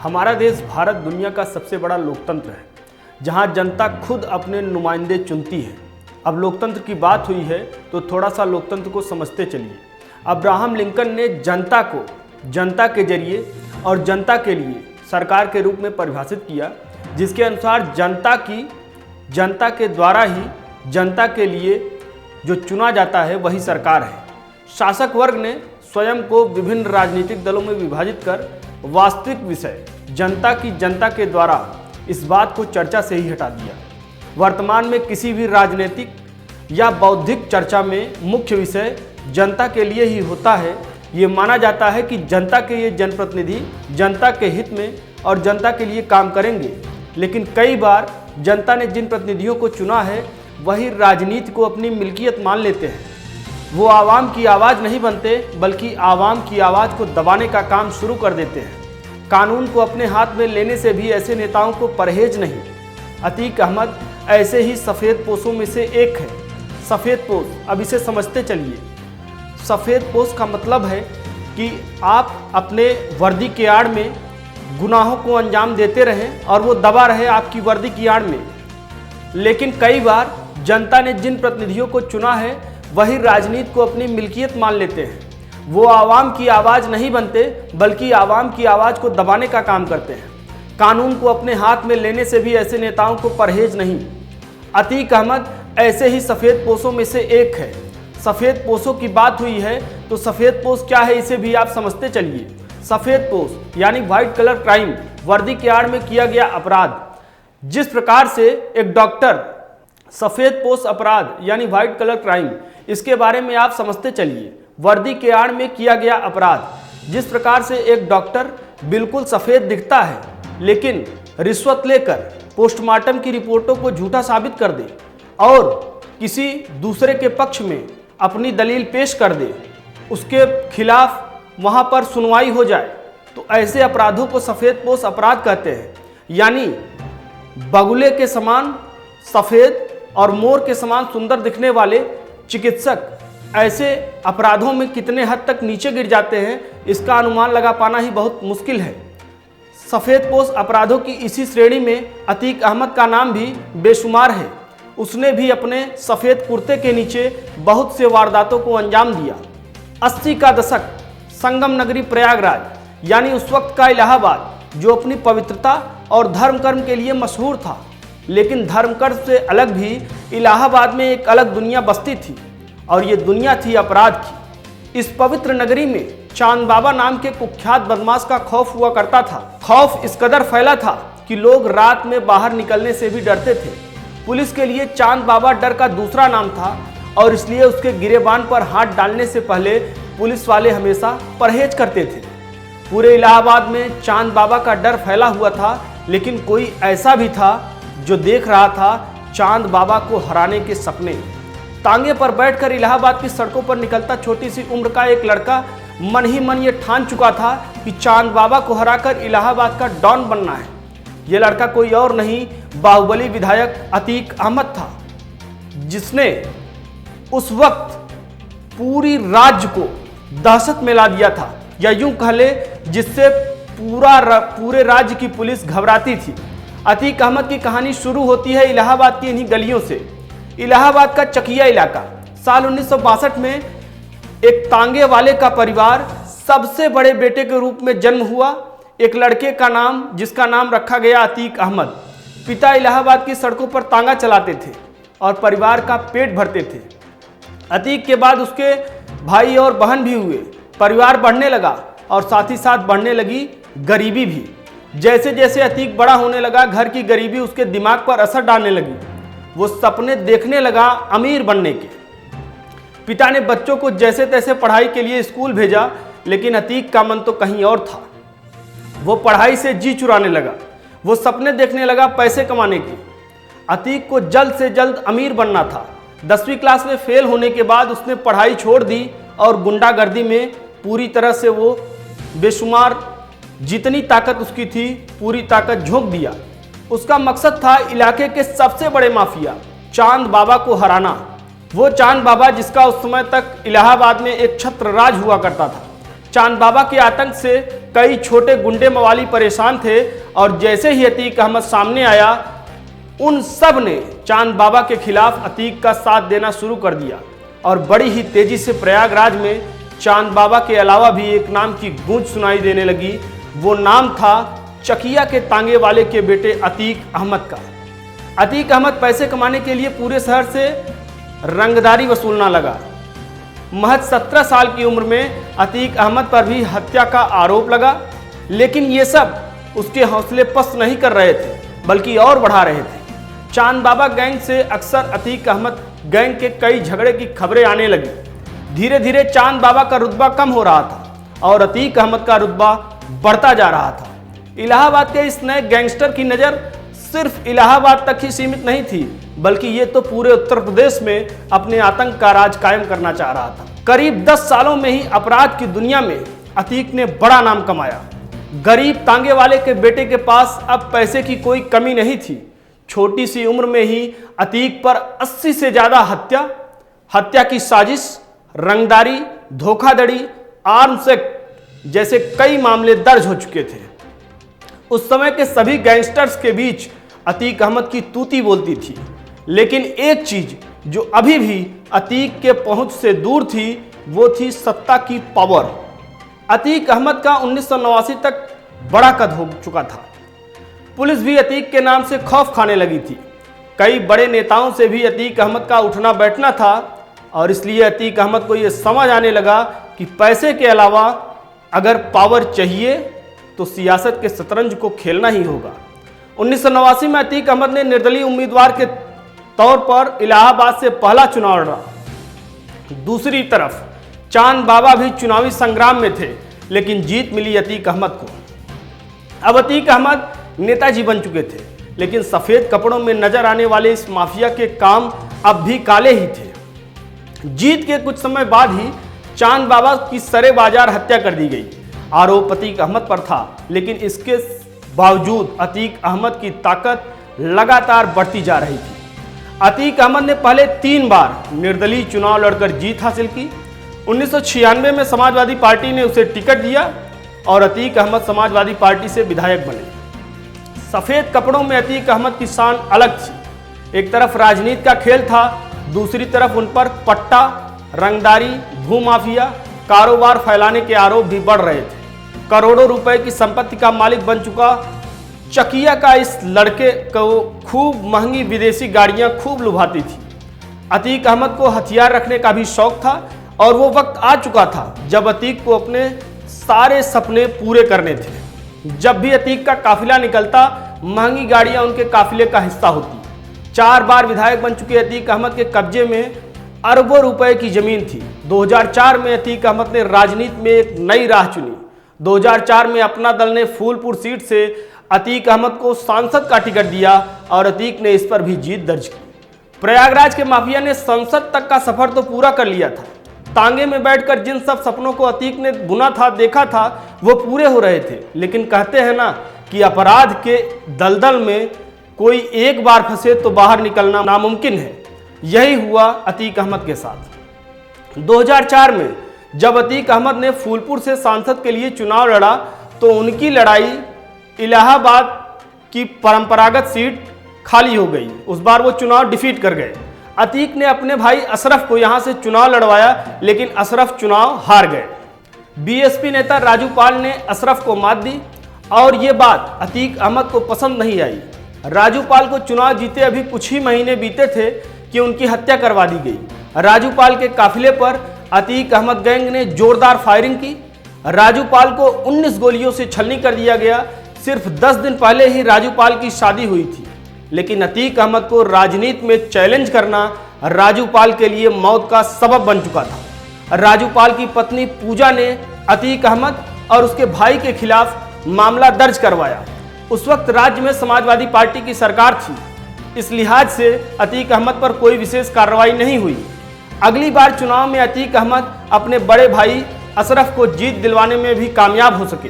हमारा देश भारत दुनिया का सबसे बड़ा लोकतंत्र है, जहां जनता खुद अपने नुमाइंदे चुनती है। अब लोकतंत्र की बात हुई है तो थोड़ा सा लोकतंत्र को समझते चलिए। अब्राहम लिंकन ने जनता को जनता के जरिए और जनता के लिए सरकार के रूप में परिभाषित किया, जिसके अनुसार जनता के द्वारा ही जनता के लिए जो चुना जाता है वही सरकार है। शासक वर्ग ने स्वयं को विभिन्न राजनीतिक दलों में विभाजित कर वास्तविक विषय जनता के द्वारा इस बात को चर्चा से ही हटा दिया। वर्तमान में किसी भी राजनीतिक या बौद्धिक चर्चा में मुख्य विषय जनता के लिए ही होता है। ये माना जाता है कि जनता के ये जनप्रतिनिधि जनता के हित में और जनता के लिए काम करेंगे, लेकिन कई बार जनता ने जिन प्रतिनिधियों को चुना है वही राजनीति को अपनी मिल्कियत मान लेते हैं। वो आवाम की आवाज़ नहीं बनते, बल्कि आवाम की आवाज़ को दबाने का काम शुरू कर देते हैं। कानून को अपने हाथ में लेने से भी ऐसे नेताओं को परहेज नहीं। अतीक अहमद ऐसे ही सफ़ेद पोशों में से एक है। सफ़ेद पोश, अब इसे समझते चलिए। सफ़ेद पोश का मतलब है कि आप अपने वर्दी के आड़ में गुनाहों को अंजाम देते रहें और वो दबा रहे आपकी वर्दी की आड़ में। लेकिन कई बार जनता ने जिन प्रतिनिधियों को चुना है वही राजनीति को अपनी मिल्कियत मान लेते हैं। वो आवाम की आवाज़ नहीं बनते, बल्कि आवाम की आवाज़ को दबाने का काम करते हैं। कानून को अपने हाथ में लेने से भी ऐसे नेताओं को परहेज नहीं। अतीक अहमद ऐसे ही सफ़ेद पोशों में से एक है। सफ़ेद पोशों की बात हुई है तो सफ़ेद पोश क्या है इसे भी आप समझते चलिए। सफ़ेद पोश यानी व्हाइट कलर क्राइम, वर्दी के आड़ में किया गया अपराध। जिस प्रकार से एक डॉक्टर सफ़ेद पोश अपराध यानी व्हाइट कलर क्राइम, इसके बारे में आप समझते चलिए। वर्दी के आड़ में किया गया अपराध। जिस प्रकार से एक डॉक्टर बिल्कुल सफ़ेद दिखता है, लेकिन रिश्वत लेकर पोस्टमार्टम की रिपोर्टों को झूठा साबित कर दे और किसी दूसरे के पक्ष में अपनी दलील पेश कर दे, उसके खिलाफ वहाँ पर सुनवाई हो जाए, तो ऐसे अपराधों को सफ़ेद पोश अपराध कहते हैं। यानी बगुले के समान सफ़ेद और मोर के समान सुंदर दिखने वाले चिकित्सक ऐसे अपराधों में कितने हद तक नीचे गिर जाते हैं, इसका अनुमान लगा पाना ही बहुत मुश्किल है। सफ़ेद पोश अपराधों की इसी श्रेणी में अतीक अहमद का नाम भी बेशुमार है। उसने भी अपने सफ़ेद कुर्ते के नीचे बहुत से वारदातों को अंजाम दिया। 80 का दशक, संगम नगरी प्रयागराज यानी उस वक्त का इलाहाबाद, जो अपनी पवित्रता और धर्म कर्म के लिए मशहूर था, लेकिन धर्म कर्म से अलग भी इलाहाबाद में एक अलग दुनिया बसती थी, और ये दुनिया थी अपराध की। इस पवित्र नगरी में चांद बाबा नाम के कुख्यात बदमाश का खौफ हुआ करता था। खौफ इस कदर फैला था कि लोग रात में बाहर निकलने से भी डरते थे। पुलिस के लिए चांद बाबा डर का दूसरा नाम था, और इसलिए उसके गिरेबान पर हाथ डालने से पहले पुलिस वाले हमेशा परहेज करते थे। पूरे इलाहाबाद में चांद बाबा का डर फैला हुआ था, लेकिन कोई ऐसा भी था जो देख रहा था चांद बाबा को हराने के सपने। तांगे पर बैठकर इलाहाबाद की सड़कों पर निकलता छोटी सी उम्र का एक लड़का मन ही मन ये ठान चुका था कि चांद बाबा को हराकर इलाहाबाद का डॉन बनना है। ये लड़का कोई और नहीं, बाहुबली विधायक अतीक अहमद था, जिसने उस वक्त पूरी राज्य को दहशत में ला दिया था, या यूं कह ले जिससे पूरे राज्य की पुलिस घबराती थी। अतीक अहमद की कहानी शुरू होती है इलाहाबाद की इन्हीं गलियों से। इलाहाबाद का चकिया इलाका, साल 1962 में एक तांगे वाले का परिवार सबसे बड़े बेटे के रूप में जन्म हुआ। एक लड़के का नाम, जिसका नाम रखा गया अतीक अहमद। पिता इलाहाबाद की सड़कों पर तांगा चलाते थे और परिवार का पेट भरते थे। अतीक के बाद उसके भाई और बहन भी हुए। परिवार बढ़ने लगा और साथ ही साथ बढ़ने लगी गरीबी भी। जैसे जैसे अतीक बड़ा होने लगा, घर की गरीबी उसके दिमाग पर असर डालने लगी। वो सपने देखने लगा अमीर बनने के। पिता ने बच्चों को जैसे तैसे पढ़ाई के लिए स्कूल भेजा, लेकिन अतीक का मन तो कहीं और था। वो पढ़ाई से जी चुराने लगा। वो सपने देखने लगा पैसे कमाने के। अतीक को जल्द से जल्द अमीर बनना था। 10वीं क्लास में फेल होने के बाद उसने पढ़ाई छोड़ दी और गुंडागर्दी में पूरी तरह से वो बेशुमार जितनी ताकत उसकी थी पूरी ताकत झोंक दिया। उसका मकसद था इलाके के सबसे बड़े माफिया चांद बाबा को हराना। वो चांद बाबा जिसका उस समय तक इलाहाबाद में एक छत्र राज हुआ करता था। चांद बाबा के आतंक से कई छोटे गुंडे मवाली परेशान थे और जैसे ही अतीक अहमद सामने आया, उन सब ने चांद बाबा के खिलाफ अतीक का साथ देना शुरू कर दिया और बड़ी ही तेजी से प्रयागराज में चांद बाबा के अलावा भी एक नाम की गूंज सुनाई देने लगी। वो नाम था चकिया के तांगे वाले के बेटे अतीक अहमद का। अतीक अहमद पैसे कमाने के लिए पूरे शहर से रंगदारी वसूलना लगा। महज 17 साल की उम्र में अतीक अहमद पर भी हत्या का आरोप लगा, लेकिन ये सब उसके हौसले पस्त नहीं कर रहे थे, बल्कि और बढ़ा रहे थे। चांद बाबा गैंग से अक्सर अतीक अहमद गैंग के कई झगड़े की खबरें आने लगी। धीरे धीरे चांद बाबा का रुतबा कम हो रहा था और अतीक अहमद का रुतबा बढ़ता जा रहा था। इलाहाबाद के इस नए गैंगस्टर की नज़र सिर्फ इलाहाबाद तक ही सीमित नहीं थी, बल्कि ये तो पूरे उत्तर प्रदेश में अपने आतंक का राज कायम करना चाह रहा था। करीब 10 सालों में ही अपराध की दुनिया में अतीक ने बड़ा नाम कमाया। गरीब तांगे वाले के बेटे के पास अब पैसे की कोई कमी नहीं थी। छोटी सी उम्र में ही अतीक पर 80 से ज्यादा हत्या की साजिश, रंगदारी, धोखाधड़ी, आर्म्स एक्ट जैसे कई मामले दर्ज हो चुके थे। उस समय के सभी गैंगस्टर्स के बीच अतीक अहमद की तूती बोलती थी, लेकिन एक चीज जो अभी भी अतीक के पहुंच से दूर थी, वो थी सत्ता की पावर। अतीक अहमद का 1989 तक बड़ा कद हो चुका था। पुलिस भी अतीक के नाम से खौफ खाने लगी थी। कई बड़े नेताओं से भी अतीक अहमद का उठना बैठना था और इसलिए अतीक अहमद को यह समझ आने लगा कि पैसे के अलावा अगर पावर चाहिए तो सियासत के शतरंज को खेलना ही होगा। 1989 में अतीक अहमद ने निर्दलीय उम्मीदवार के तौर पर इलाहाबाद से पहला चुनाव लड़ा। दूसरी तरफ चांद बाबा भी चुनावी संग्राम में थे, लेकिन जीत मिली अतीक अहमद को। अब अतीक अहमद नेताजी बन चुके थे, लेकिन सफेद कपड़ों में नजर आने वाले इस माफिया के काम अब भी काले ही थे। जीत के कुछ समय बाद ही चांद बाबा की सरे बाजार हत्या कर दी गई। आरोप अतीक अहमद पर था, लेकिन इसके बावजूद अतीक अहमद की ताकत लगातार बढ़ती जा रही थी। अतीक अहमद ने पहले 3 बार निर्दलीय चुनाव लड़कर जीत हासिल की। 1996 में समाजवादी पार्टी ने उसे टिकट दिया और अतीक अहमद समाजवादी पार्टी से विधायक बने। सफेद कपड़ों में अतीक अहमद की शान अलग थी। एक तरफ राजनीति का खेल था, दूसरी तरफ उन पर पट्टा, रंगदारी, भूमाफिया, कारोबार फैलाने के आरोप भी बढ़ रहे थे। करोड़ों रुपए की संपत्ति का मालिक बन चुका चकिया का इस लड़के को खूब महंगी विदेशी गाड़ियां खूब लुभाती थी। अतीक अहमद को हथियार रखने का भी शौक था और वो वक्त आ चुका था जब अतीक को अपने सारे सपने पूरे करने थे। जब भी अतीक का काफिला निकलता, महंगी गाड़ियां उनके काफिले का हिस्सा होती। 4 बार विधायक बन चुके अतीक अहमद के कब्जे में अरबों रुपए की जमीन थी। 2004 में अतीक अहमद ने राजनीति में एक नई राह चुनी। 2004 में अपना दल ने फूलपुर सीट से अतीक अहमद को सांसद का टिकट दिया और अतीक ने इस पर भी जीत दर्ज की। प्रयागराज के माफिया ने संसद तक का सफर तो पूरा कर लिया था। तांगे में बैठकर जिन सब सपनों को अतीक ने बुना था, देखा था, वो पूरे हो रहे थे। लेकिन कहते हैं ना कि अपराध के दलदल में कोई एक बार फंसे तो बाहर निकलना नामुमकिन है। यही हुआ अतीक अहमद के साथ। 2004 में जब अतीक अहमद ने फूलपुर से सांसद के लिए चुनाव लड़ा तो उनकी लड़ाई इलाहाबाद की परंपरागत सीट खाली हो गई। उस बार वो चुनाव डिफीट कर गए। अतीक ने अपने भाई अशरफ को यहां से चुनाव लड़वाया, लेकिन अशरफ चुनाव हार गए। बीएसपी नेता राजू पाल ने अशरफ को मात दी और ये बात अतीक अहमद को पसंद नहीं आई। राजू पाल को चुनाव जीते अभी कुछ ही महीने बीते थे कि उनकी हत्या करवा दी गई। राजू पाल के काफिले पर अतीक अहमद गैंग ने जोरदार फायरिंग की। राजू पाल को 19 गोलियों से छलनी कर दिया गया। सिर्फ 10 दिन पहले ही राजू पाल की शादी हुई थी, लेकिन अतीक अहमद को राजनीति में चैलेंज करना राजू पाल के लिए मौत का सबब बन चुका था। राजू पाल की पत्नी पूजा ने अतीक अहमद और उसके भाई के खिलाफ मामला दर्ज करवाया। उस वक्त राज्य में समाजवादी पार्टी की सरकार थी, इस लिहाज से अतीक अहमद पर कोई विशेष कार्रवाई नहीं हुई। अगली बार चुनाव में अतीक अहमद अपने बड़े भाई अशरफ को जीत दिलवाने में भी कामयाब हो सके।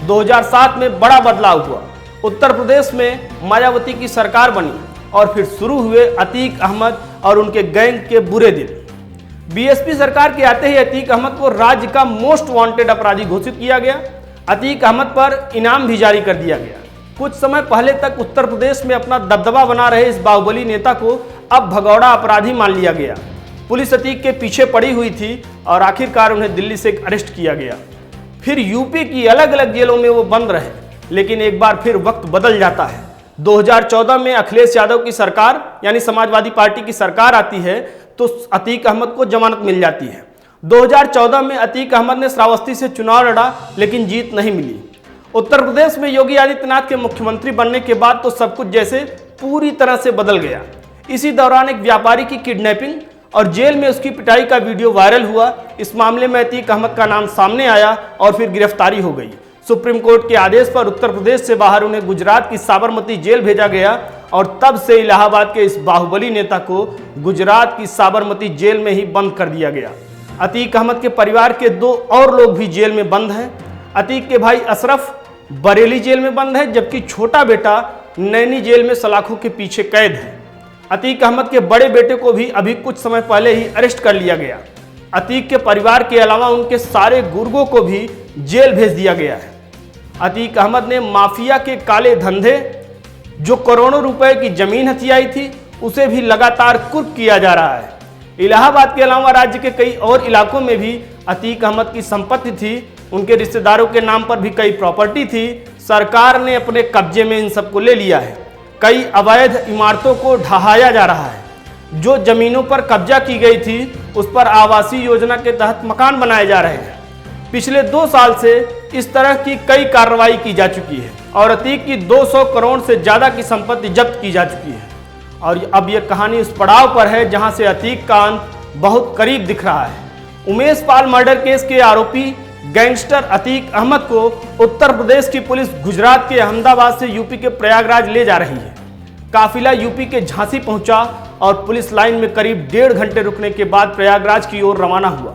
2007 में बड़ा बदलाव हुआ। उत्तर प्रदेश में मायावती की सरकार बनी और फिर शुरू हुए अतीक अहमद और उनके गैंग के बुरे दिन। बीएसपी सरकार के आते ही अतीक अहमद को राज्य का मोस्ट वांटेड अपराधी घोषित किया गया। अतीक अहमद पर इनाम भी जारी कर दिया गया। कुछ समय पहले तक उत्तर प्रदेश में अपना दबदबा बना रहे इस बाहुबली नेता को अब भगौड़ा अपराधी मान लिया गया। पुलिस अतीक के पीछे पड़ी हुई थी और आखिरकार उन्हें दिल्ली से अरेस्ट किया गया। फिर यूपी की अलग अलग जेलों में वो बंद रहे, लेकिन एक बार फिर वक्त बदल जाता है। 2014 में अखिलेश यादव की सरकार यानी समाजवादी पार्टी की सरकार आती है तो अतीक अहमद को जमानत मिल जाती है। 2014 में अतीक अहमद ने श्रावस्ती से चुनाव लड़ा, लेकिन जीत नहीं मिली। उत्तर प्रदेश में योगी आदित्यनाथ के मुख्यमंत्री बनने के बाद तो सब कुछ जैसे पूरी तरह से बदल गया। इसी दौरान एक व्यापारी की किडनैपिंग और जेल में उसकी पिटाई का वीडियो वायरल हुआ। इस मामले में अतीक अहमद का नाम सामने आया और फिर गिरफ्तारी हो गई। सुप्रीम कोर्ट के आदेश पर उत्तर प्रदेश से बाहर उन्हें गुजरात की साबरमती जेल भेजा गया और तब से इलाहाबाद के इस बाहुबली नेता को गुजरात की साबरमती जेल में ही बंद कर दिया गया। अतीक अहमद के परिवार के 2 और लोग भी जेल में बंद हैं। अतीक के भाई अशरफ बरेली जेल में बंद है, जबकि छोटा बेटा नैनी जेल में सलाखों के पीछे कैद है। अतीक अहमद के बड़े बेटे को भी अभी कुछ समय पहले ही अरेस्ट कर लिया गया। अतीक के परिवार के अलावा उनके सारे गुर्गों को भी जेल भेज दिया गया है। अतीक अहमद ने माफिया के काले धंधे, जो करोड़ों रुपए की जमीन हथियाई थी, उसे भी लगातार कुर्क किया जा रहा है। इलाहाबाद के अलावा राज्य के कई और इलाकों में भी अतीक अहमद की संपत्ति थी। उनके रिश्तेदारों के नाम पर भी कई प्रॉपर्टी थी। सरकार ने अपने कब्जे में इन सबको ले लिया है। कई अवैध इमारतों को ढहाया जा रहा है। जो जमीनों पर कब्जा की गई थी उस पर आवासीय योजना के तहत मकान बनाए जा रहे हैं। पिछले 2 साल से इस तरह की कई कार्रवाई की जा चुकी है और अतीक की 200 करोड़ से ज्यादा की संपत्ति जब्त की जा चुकी है। और अब यह कहानी उस पड़ाव पर है जहां से अतीक का अंत बहुत करीब दिख रहा है। उमेश पाल मर्डर केस के आरोपी गैंगस्टर अतीक अहमद को उत्तर प्रदेश की पुलिस गुजरात के अहमदाबाद से यूपी के प्रयागराज ले जा रही है। काफिला यूपी के झांसी पहुंचा और पुलिस लाइन में करीब 1.5 घंटे रुकने के बाद प्रयागराज की ओर रवाना हुआ।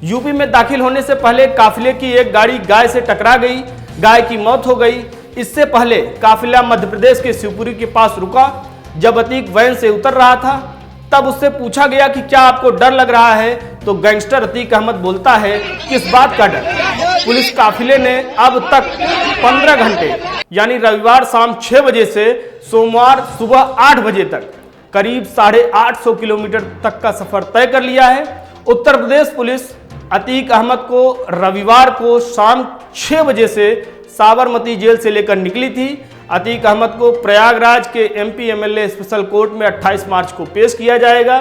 यूपी में दाखिल होने से पहले काफिले की एक गाड़ी गाय से टकरा गई, गाय की मौत हो गई। इससे पहले काफिला मध्य प्रदेश के शिवपुरी के पास रुका। जब अतीक वैन से उतर रहा था तब उससे पूछा गया कि क्या आपको डर लग रहा है, तो गैंगस्टर अतीक अहमद बोलता है, किस बात का डर। पुलिस काफिले ने अब तक 15 घंटे यानी रविवार शाम 6 बजे से सोमवार सुबह 8 बजे तक करीब 850 किलोमीटर तक का सफर तय कर लिया है। उत्तर प्रदेश पुलिस अतीक अहमद को रविवार को शाम 6 बजे से साबरमती जेल से लेकर निकली थी। अतीक अहमद को प्रयागराज के एमपी एमएलए स्पेशल कोर्ट में 28 मार्च को पेश किया जाएगा।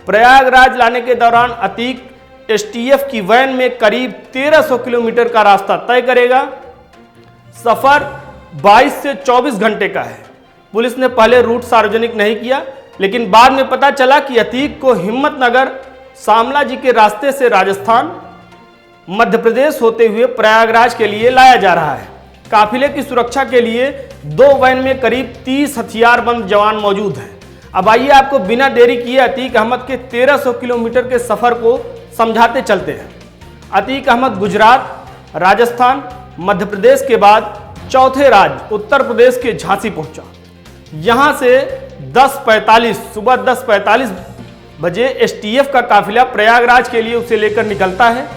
प्रयागराज लाने के दौरान अतीक एसटीएफ की वैन में करीब 1300 किलोमीटर का रास्ता तय करेगा। सफर 22 से 24 घंटे का है। पुलिस ने पहले रूट सार्वजनिक नहीं किया, लेकिन बाद में पता चला कि अतीक को हिम्मतनगर शामला जी के रास्ते से राजस्थान मध्य प्रदेश होते हुए प्रयागराज के लिए लाया जा रहा है। काफिले की सुरक्षा के लिए 2 वैन में करीब 30 हथियारबंद जवान मौजूद हैं। अब आइए आपको बिना देरी किए अतीक अहमद के 1300 किलोमीटर के सफर को समझाते चलते हैं। अतीक अहमद गुजरात, राजस्थान, मध्य प्रदेश के बाद चौथे राज्य उत्तर प्रदेश के झांसी पहुंचा। यहां से 10:45 सुबह 10:45 बजे एसटीएफ का काफिला प्रयागराज के लिए उसे लेकर निकलता है।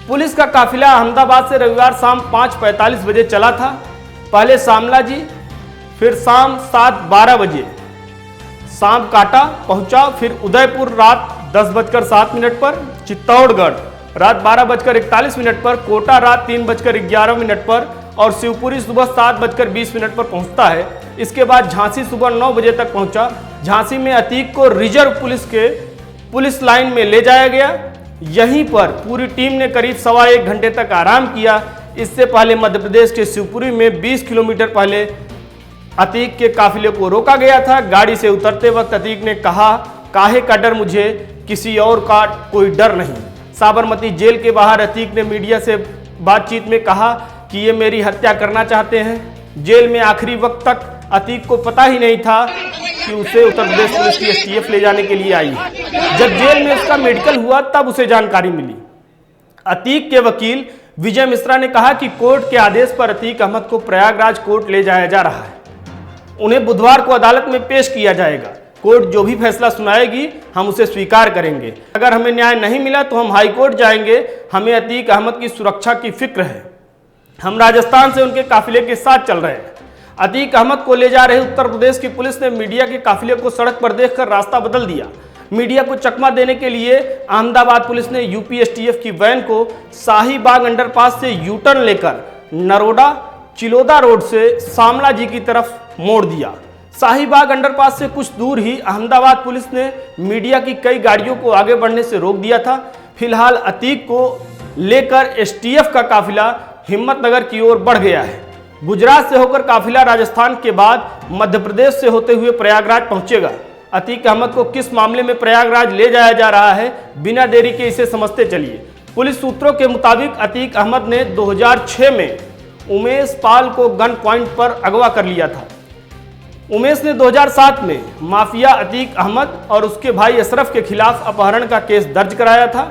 पुलिस का काफिला अहमदाबाद से रविवार शाम 5:45 बजे चला था। पहले शामला जी, फिर शाम 7:12 बजे शाम काटा पहुंचा, फिर उदयपुर रात 10:07 पर, चित्तौड़गढ़ रात 12:41 पर, कोटा रात 3:11 पर और शिवपुरी सुबह 7:20 पर पहुंचता है। इसके बाद झांसी सुबह 9 बजे तक पहुंचा। झांसी में अतीक को रिजर्व पुलिस के पुलिस लाइन में ले जाया गया। यहीं पर पूरी टीम ने करीब 1.25 घंटे तक आराम किया। इससे पहले मध्य प्रदेश के शिवपुरी में 20 किलोमीटर पहले अतीक के काफिले को रोका गया था। गाड़ी से उतरते वक्त अतीक ने कहा, काहे का डर मुझे, किसी और का कोई डर नहीं। साबरमती जेल के बाहर अतीक ने मीडिया से बातचीत में कहा कि ये मेरी हत्या करना चाहते हैं। जेल में आखिरी वक्त तक अतीक को पता ही नहीं था कि उसे उत्तर प्रदेश पुलिस की एसटीएफ ले जाने के लिए आई है। जब जेल में उसका मेडिकल हुआ तब उसे जानकारी मिली। अतीक के वकील विजय मिश्रा ने कहा कि कोर्ट के आदेश पर अतीक अहमद को प्रयागराज कोर्ट ले जाया जा रहा है। उन्हें बुधवार को अदालत में पेश किया जाएगा। कोर्ट जो भी फैसला सुनाएगी हम उसे स्वीकार करेंगे। अगर हमें न्याय नहीं मिला तो हम हाई कोर्ट जाएंगे। हमें अतीक अहमद की सुरक्षा की फिक्र है। हम राजस्थान से उनके काफिले के साथ चल रहे हैं। अतीक अहमद को ले जा रहे उत्तर प्रदेश की पुलिस ने मीडिया के काफिले को सड़क पर देखकर रास्ता बदल दिया। मीडिया को चकमा देने के लिए अहमदाबाद पुलिस ने यूपी एसटीएफ की वैन को शाहीबाग अंडरपास से यू टर्न लेकर नरोडा चिलोदा रोड से शामला जी की तरफ मोड़ दिया। शाहीबाग अंडरपास से कुछ दूर ही अहमदाबाद पुलिस ने मीडिया की कई गाड़ियों को आगे बढ़ने से रोक दिया था। फिलहाल अतीक को लेकर एसटीएफ का काफिला हिम्मतनगर की ओर बढ़ गया है। गुजरात से होकर काफिला राजस्थान के बाद मध्य प्रदेश से होते हुए प्रयागराज पहुंचेगा। अतीक अहमद को किस मामले में प्रयागराज ले जाया जा रहा है, बिना देरी के इसे समझते चलिए। पुलिस सूत्रों के मुताबिक अतीक अहमद ने 2006 में उमेश पाल को गन पॉइंट पर अगवा कर लिया था। उमेश ने 2007 में माफिया अतीक अहमद और उसके भाई अशरफ के खिलाफ अपहरण का केस दर्ज कराया था।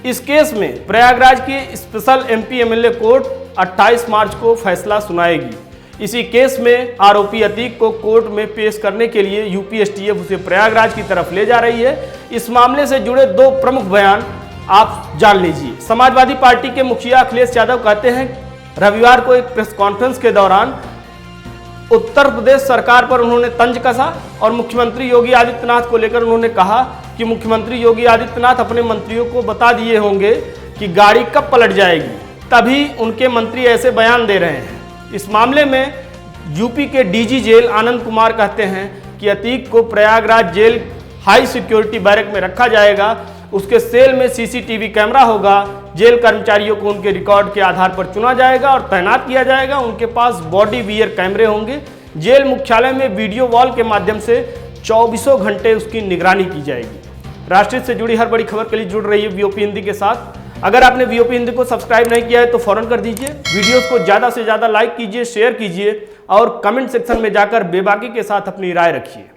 इस केस में प्रयागराज की स्पेशल एमपी एमएलए कोर्ट 28 मार्च को फैसला सुनाएगी। इसी केस में आरोपी अतीक को कोर्ट में पेश करने के लिए यूपी एसटीएफ उसे प्रयागराज की तरफ ले जा रही है। इस मामले से जुड़े दो प्रमुख बयान आप जान लीजिए। समाजवादी पार्टी के मुखिया अखिलेश यादव कहते हैं, रविवार को एक प्रेस कॉन्फ्रेंस के दौरान उत्तर प्रदेश सरकार पर उन्होंने तंज कसा और मुख्यमंत्री योगी आदित्यनाथ को लेकर उन्होंने कहा कि मुख्यमंत्री योगी आदित्यनाथ अपने मंत्रियों को बता दिए होंगे कि गाड़ी कब पलट जाएगी, तभी उनके मंत्री ऐसे बयान दे रहे हैं। इस मामले में यूपी के डीजी जेल आनंद कुमार कहते हैं कि अतीक को Prayagraj jail high security barrack में रखा जाएगा। उसके सेल में सीसीटीवी कैमरा होगा। जेल कर्मचारियों को उनके रिकॉर्ड के आधार पर चुना जाएगा और तैनात किया जाएगा। उनके पास बॉडी वियर कैमरे होंगे। जेल मुख्यालय में वीडियो वॉल के माध्यम से 24 घंटे उसकी निगरानी की जाएगी। राष्ट्रीय से जुड़ी हर बड़ी खबर के लिए जुड़ रही है वीओपी हिंदी के साथ। अगर आपने वीओपी हिंदी को सब्सक्राइब नहीं किया है तो फौरन कर दीजिए। वीडियोस को ज़्यादा से ज़्यादा लाइक कीजिए, शेयर कीजिए और कमेंट सेक्शन में जाकर बेबाकी के साथ अपनी राय रखिए।